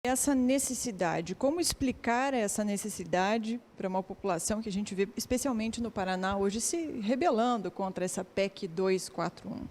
essa necessidade, como explicar essa necessidade para uma população que a gente vê, especialmente no Paraná, hoje se rebelando contra essa PEC 241?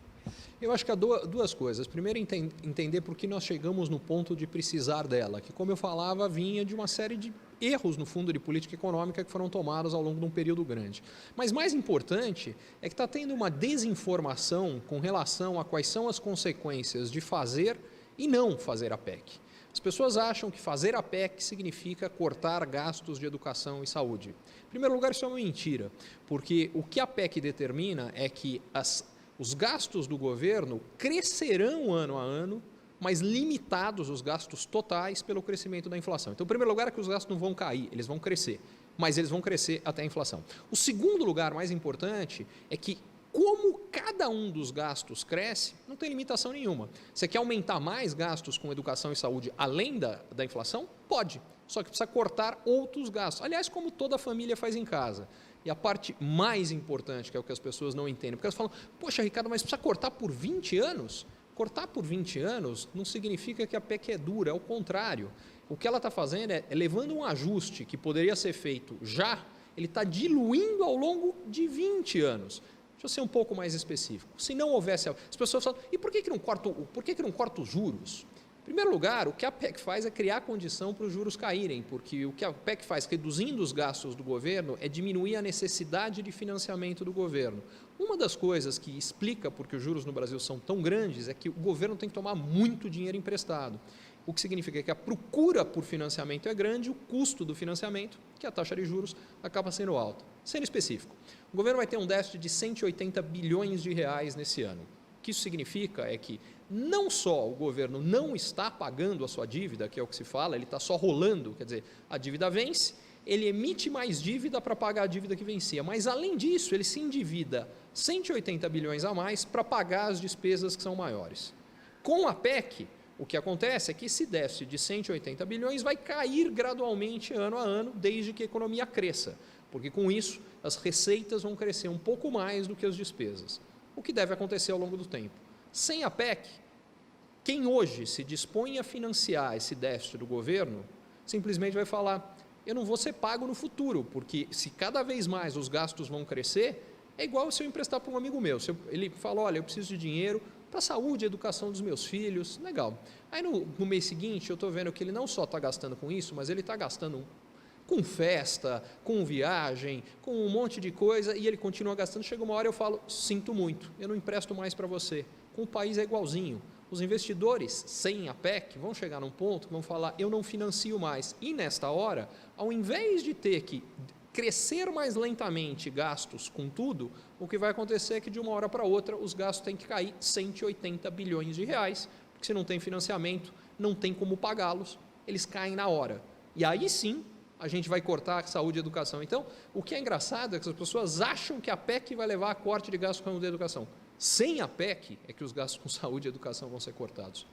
Eu acho que há duas coisas. Primeiro, entender por que nós chegamos no ponto de precisar dela, que, como eu falava, vinha de uma série de erros no fundo de política econômica que foram tomados ao longo de um período grande. Mas mais importante é que está tendo uma desinformação com relação a quais são as consequências de fazer e não fazer a PEC. As pessoas acham que fazer a PEC significa cortar gastos de educação e saúde. Em primeiro lugar, isso é uma mentira, porque o que a PEC determina é que os gastos do governo crescerão ano a ano, mas limitados os gastos totais pelo crescimento da inflação. Então, em primeiro lugar, é que os gastos não vão cair, eles vão crescer, mas eles vão crescer até a inflação. O segundo lugar, mais importante, é que como cada um dos gastos cresce, não tem limitação nenhuma. Você quer aumentar mais gastos com educação e saúde além da inflação? Pode, só que precisa cortar outros gastos. Aliás, como toda família faz em casa. E a parte mais importante, que é o que as pessoas não entendem, porque elas falam, poxa, Ricardo, mas precisa cortar por 20 anos? Cortar por 20 anos não significa que a PEC é dura, é o contrário. O que ela está fazendo é levando um ajuste que poderia ser feito já, ele está diluindo ao longo de 20 anos. Deixa eu ser um pouco mais específico. Se não houvesse... As pessoas falam, e por que não corta os juros? Em primeiro lugar, o que a PEC faz é criar condição para os juros caírem, porque o que a PEC faz, reduzindo os gastos do governo, é diminuir a necessidade de financiamento do governo. Uma das coisas que explica porque os juros no Brasil são tão grandes é que o governo tem que tomar muito dinheiro emprestado. O que significa que a procura por financiamento é grande, o custo do financiamento, que é a taxa de juros, acaba sendo alta. Sendo específico, o governo vai ter um déficit de 180 bilhões de reais nesse ano. O que isso significa é que não só o governo não está pagando a sua dívida, que é o que se fala, ele está só rolando, quer dizer, a dívida vence, ele emite mais dívida para pagar a dívida que vencia, mas além disso ele se endivida 180 bilhões a mais para pagar as despesas que são maiores. Com a PEC, o que acontece é que esse déficit de 180 bilhões vai cair gradualmente ano a ano, desde que a economia cresça, porque com isso as receitas vão crescer um pouco mais do que as despesas, o que deve acontecer ao longo do tempo. Sem a PEC, quem hoje se dispõe a financiar esse déficit do governo, simplesmente vai falar, eu não vou ser pago no futuro, porque se cada vez mais os gastos vão crescer, é igual se eu emprestar para um amigo meu. Ele fala, olha, eu preciso de dinheiro para a saúde e educação dos meus filhos, legal. Aí no mês seguinte eu estou vendo que ele não só está gastando com isso, mas ele está gastando com festa, com viagem, com um monte de coisa, e ele continua gastando. Chega uma hora eu falo, sinto muito, eu não empresto mais para você. Com o país é igualzinho. Os investidores, sem a PEC, vão chegar num ponto que vão falar, eu não financio mais. E nesta hora, ao invés de ter que crescer mais lentamente gastos com tudo, o que vai acontecer é que de uma hora para outra os gastos têm que cair 180 bilhões de reais, porque se não tem financiamento, não tem como pagá-los, eles caem na hora. E aí sim, a gente vai cortar a saúde e a educação. Então, o que é engraçado é que as pessoas acham que a PEC vai levar a corte de gastos com a educação. Sem a PEC é que os gastos com saúde e educação vão ser cortados.